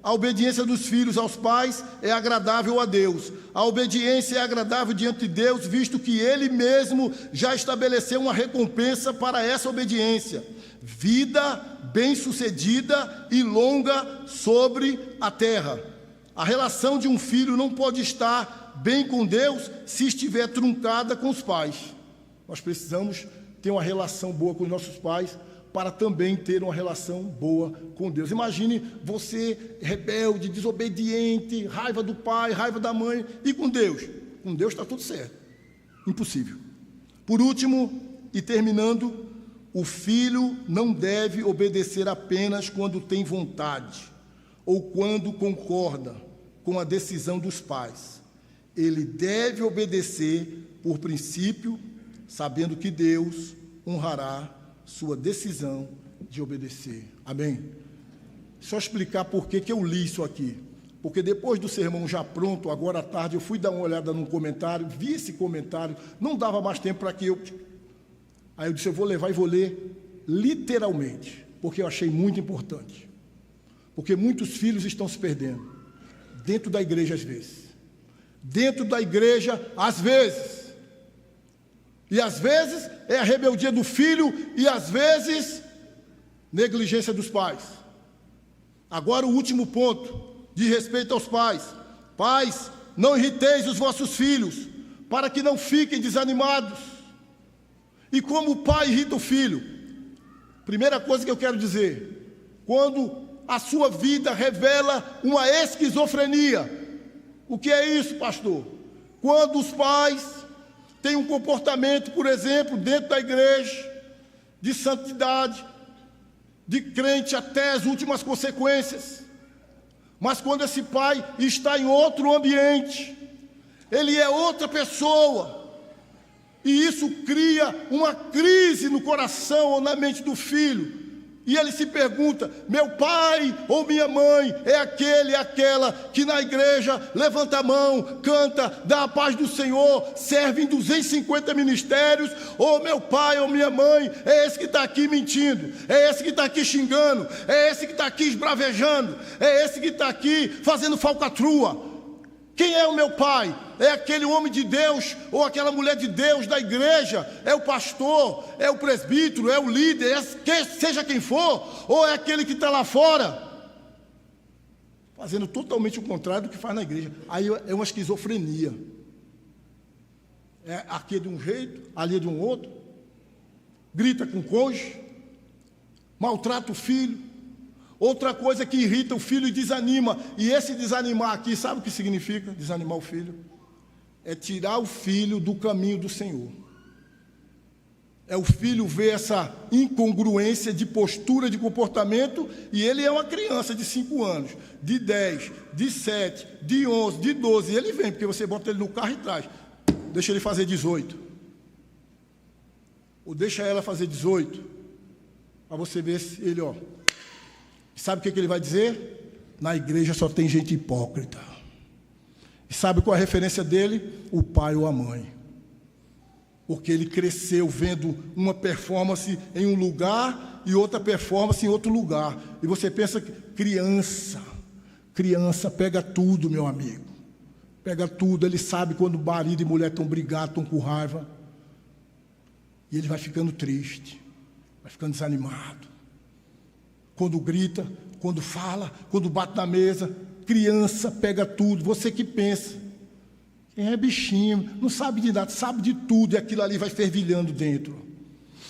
a obediência dos filhos aos pais é agradável a Deus. A obediência é agradável diante de Deus, visto que Ele mesmo já estabeleceu uma recompensa para essa obediência. Vida bem-sucedida e longa sobre a terra. A relação de um filho não pode estar bem com Deus se estiver truncada com os pais. Nós precisamos ter uma relação boa com os nossos pais para também ter uma relação boa com Deus. Imagine você rebelde, desobediente, raiva do pai, raiva da mãe, e com Deus? Com Deus está tudo certo. Impossível. Por último, e terminando, o filho não deve obedecer apenas quando tem vontade ou quando concorda com a decisão dos pais. Ele deve obedecer por princípio, sabendo que Deus honrará sua decisão de obedecer. Amém? Só explicar por que eu li isso aqui. Porque depois do sermão já pronto, agora à tarde, eu fui dar uma olhada num comentário, vi esse comentário, não dava mais tempo para que eu... Aí eu disse, eu vou levar e vou ler literalmente, porque eu achei muito importante. Porque muitos filhos estão se perdendo, dentro da igreja às vezes. Dentro da igreja às vezes. E às vezes é a rebeldia do filho e às vezes negligência dos pais. Agora o último ponto, de respeito aos pais. Pais, não irriteis os vossos filhos, para que não fiquem desanimados. E como o pai irrita o filho? Primeira coisa que eu quero dizer, quando a sua vida revela uma esquizofrenia. O que é isso, pastor? Quando os pais tem um comportamento, por exemplo, dentro da igreja, de santidade, de crente até as últimas consequências. Mas quando esse pai está em outro ambiente, ele é outra pessoa, e isso cria uma crise no coração ou na mente do filho. E ele se pergunta: meu pai ou minha mãe é aquele, é aquela que na igreja levanta a mão, canta, dá a paz do Senhor, serve em 250 ministérios, ou meu pai ou minha mãe é esse que está aqui mentindo, é esse que está aqui xingando, é esse que está aqui esbravejando, é esse que está aqui fazendo falcatrua. Quem é o meu pai? É aquele homem de Deus ou aquela mulher de Deus da igreja? É o pastor? É o presbítero? É o líder? Seja quem for? Ou é aquele que está lá fora? Fazendo totalmente o contrário do que faz na igreja. Aí é uma esquizofrenia. É aqui de um jeito, ali de um outro. Grita com o cônjuge. Maltrata o filho. Outra coisa que irrita o filho e desanima, e esse desanimar aqui, sabe o que significa desanimar o filho? É tirar o filho do caminho do Senhor. É o filho ver essa incongruência de postura, de comportamento, e ele é uma criança de 5 anos, de 10, de 7, de 11, de 12, e ele vem, porque você bota ele no carro e traz. Deixa ele fazer 18. Ou deixa ela fazer 18, para você ver se ele, sabe o que ele vai dizer? Na igreja só tem gente hipócrita. E sabe qual é a referência dele? O pai ou a mãe. Porque ele cresceu vendo uma performance em um lugar e outra performance em outro lugar. E você pensa que criança pega tudo, meu amigo. Pega tudo, ele sabe quando marido e mulher estão brigados, estão com raiva. E ele vai ficando triste, vai ficando desanimado. Quando grita, quando fala, quando bate na mesa, criança pega tudo. Você que pensa, quem é bichinho, não sabe de nada, sabe de tudo, e aquilo ali vai fervilhando dentro.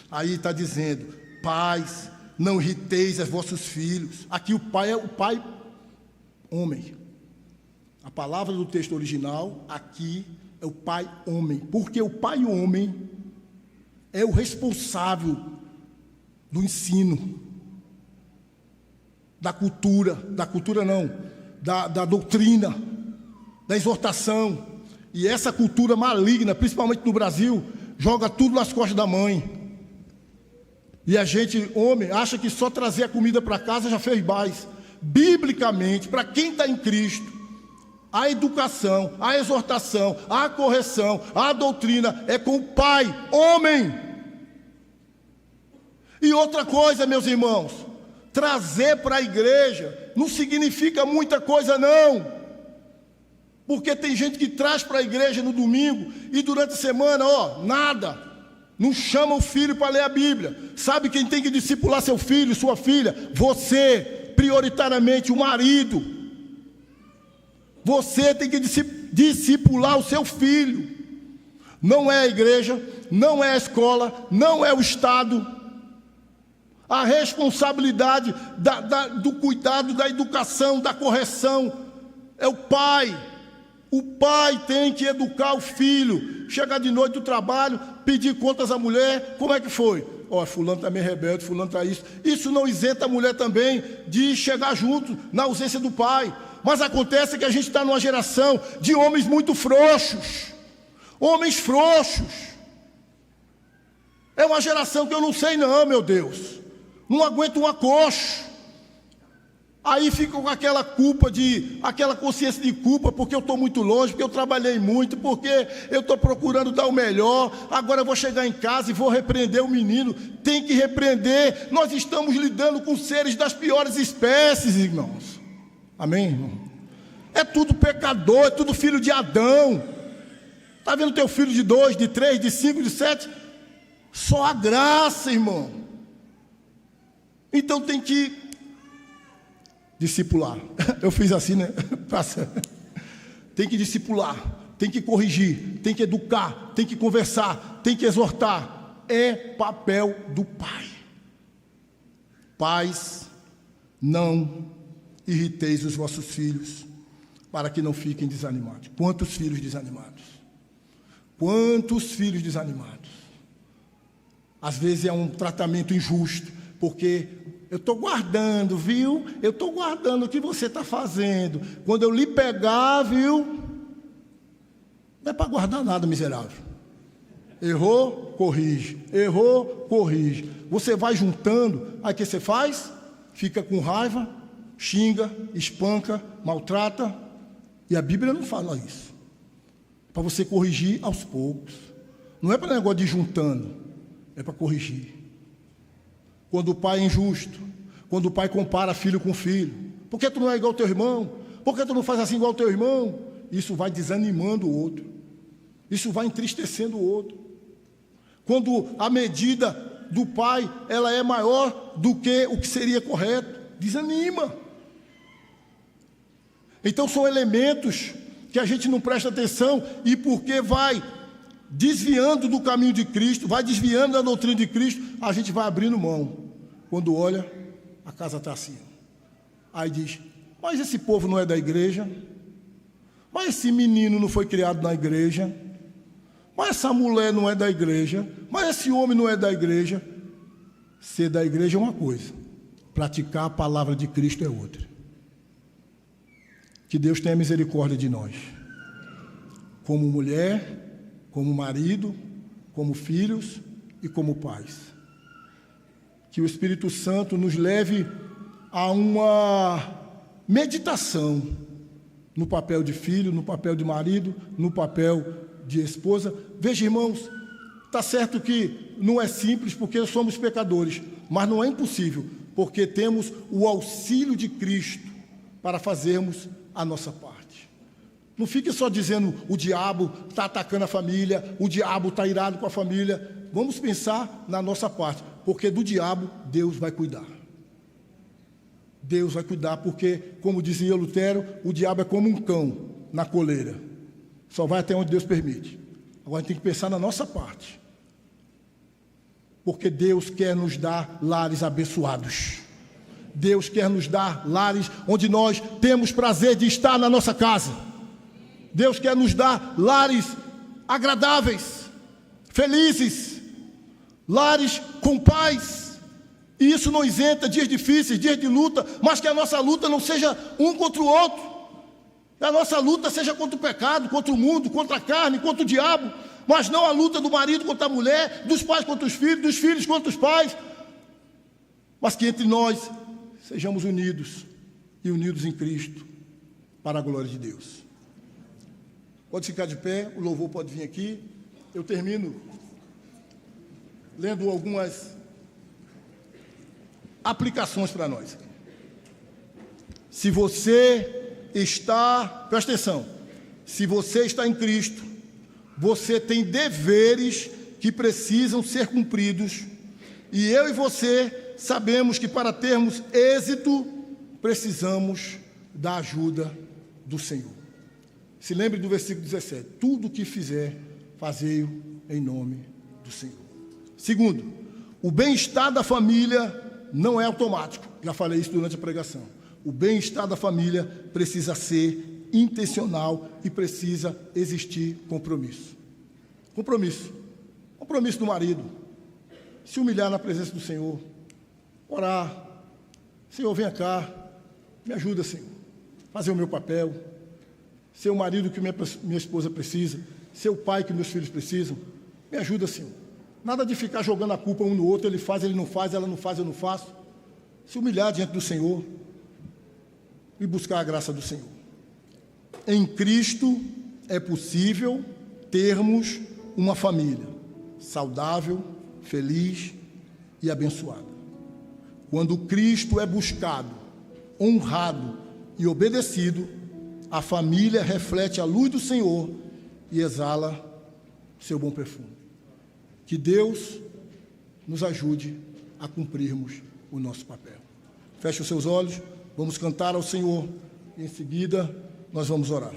Aí está dizendo: pais, não irriteis os vossos filhos. Aqui o pai é o pai homem. A palavra do texto original aqui é o pai homem, porque o pai homem é o responsável do ensino, da doutrina, da exortação. E essa cultura maligna, principalmente no Brasil, joga tudo nas costas da mãe. E a gente, homem, acha que só trazer a comida para casa já fez mais. Biblicamente, para quem está em Cristo, a educação, a exortação, a correção, a doutrina é com o pai, homem. E outra coisa, meus irmãos, trazer para a igreja não significa muita coisa, não. Porque tem gente que traz para a igreja no domingo e durante a semana, nada. Não chama o filho para ler a Bíblia. Sabe quem tem que discipular seu filho, sua filha? Você, prioritariamente, o marido. Você tem que discipular o seu filho. Não é a igreja, não é a escola, não é o Estado. A responsabilidade do cuidado, da educação, da correção, é o pai. O pai tem que educar o filho. Chegar de noite do trabalho, pedir contas à mulher, como é que foi? Fulano está meio rebelde, fulano está isso. Isso não isenta a mulher também de chegar junto na ausência do pai. Mas acontece que a gente está numa geração de homens muito frouxos. Homens frouxos. É uma geração que eu não sei não, meu Deus. Não aguento um acocho. Aí fica com aquela consciência de culpa, porque eu estou muito longe, porque eu trabalhei muito, porque eu estou procurando dar o melhor. Agora eu vou chegar em casa e vou repreender o menino. Tem que repreender. Nós estamos lidando com seres das piores espécies, irmãos. Amém, irmão? É tudo pecador, é tudo filho de Adão. Está vendo teu filho de 2, de 3, de 5, de 7? Só a graça, irmão. Então tem que discipular. Eu fiz assim, né? Tem que discipular, tem que corrigir, tem que educar, tem que conversar, tem que exortar. É papel do pai. Pais, não irriteis os vossos filhos, para que não fiquem desanimados. Quantos filhos desanimados? Quantos filhos desanimados? Às vezes é um tratamento injusto, porque eu estou guardando, viu? Eu estou guardando o que você está fazendo. Quando eu lhe pegar, viu? Não é para guardar nada, miserável. Errou, corrige. Errou, corrige. Você vai juntando, aí o que você faz? Fica com raiva, xinga, espanca, maltrata. E a Bíblia não fala isso. É para você corrigir aos poucos. Não é para negócio de ir juntando, é para corrigir. Quando o pai é injusto, quando o pai compara filho com filho, por que tu não é igual ao teu irmão? Por que tu não faz assim igual ao teu irmão? Isso vai desanimando o outro. Isso vai entristecendo o outro. Quando a medida do pai, ela é maior do que o que seria correto, desanima. Então são elementos que a gente não presta atenção e porque vai desviando do caminho de Cristo, vai desviando da doutrina de Cristo, a gente vai abrindo mão. Quando olha, a casa está assim. Aí diz, mas esse povo não é da igreja, mas esse menino não foi criado na igreja, mas essa mulher não é da igreja, mas esse homem não é da igreja. Ser da igreja é uma coisa, praticar a palavra de Cristo é outra. Que Deus tenha misericórdia de nós, como mulher, como marido, como filhos e como pais. Que o Espírito Santo nos leve a uma meditação no papel de filho, no papel de marido, no papel de esposa. Veja, irmãos, está certo que não é simples porque somos pecadores, mas não é impossível, porque temos o auxílio de Cristo para fazermos a nossa parte. Não fique só dizendo o diabo está atacando a família, o diabo está irado com a família. Vamos pensar na nossa parte, porque do diabo Deus vai cuidar. Deus vai cuidar, porque, como dizia Lutero, o diabo é como um cão na coleira. Só vai até onde Deus permite. Agora a gente tem que pensar na nossa parte. Porque Deus quer nos dar lares abençoados. Deus quer nos dar lares onde nós temos prazer de estar na nossa casa. Deus quer nos dar lares agradáveis, felizes, lares com paz. E isso não isenta dias difíceis, dias de luta, mas que a nossa luta não seja um contra o outro. Que a nossa luta seja contra o pecado, contra o mundo, contra a carne, contra o diabo, mas não a luta do marido contra a mulher, dos pais contra os filhos, dos filhos contra os pais, mas que entre nós sejamos unidos e unidos em Cristo para a glória de Deus. Pode ficar de pé, o louvor pode vir aqui. Eu termino lendo algumas aplicações para nós. Se você está, presta atenção, se você está em Cristo, você tem deveres que precisam ser cumpridos, e eu e você sabemos que para termos êxito, precisamos da ajuda do Senhor. Se lembre do versículo 17, tudo o que fizer, fazei-o em nome do Senhor. Segundo, o bem-estar da família não é automático, já falei isso durante a pregação. O bem-estar da família precisa ser intencional e precisa existir compromisso. Compromisso do marido, se humilhar na presença do Senhor, orar, Senhor, venha cá, me ajuda, Senhor, fazer o meu papel, ser o marido que minha esposa precisa, ser o pai que meus filhos precisam, me ajuda, Senhor. Nada de ficar jogando a culpa um no outro, ele faz, ele não faz, ela não faz, eu não faço. Se humilhar diante do Senhor e buscar a graça do Senhor. Em Cristo é possível termos uma família saudável, feliz e abençoada. Quando Cristo é buscado, honrado e obedecido, a família reflete a luz do Senhor e exala seu bom perfume. Que Deus nos ajude a cumprirmos o nosso papel. Feche os seus olhos, vamos cantar ao Senhor e em seguida nós vamos orar.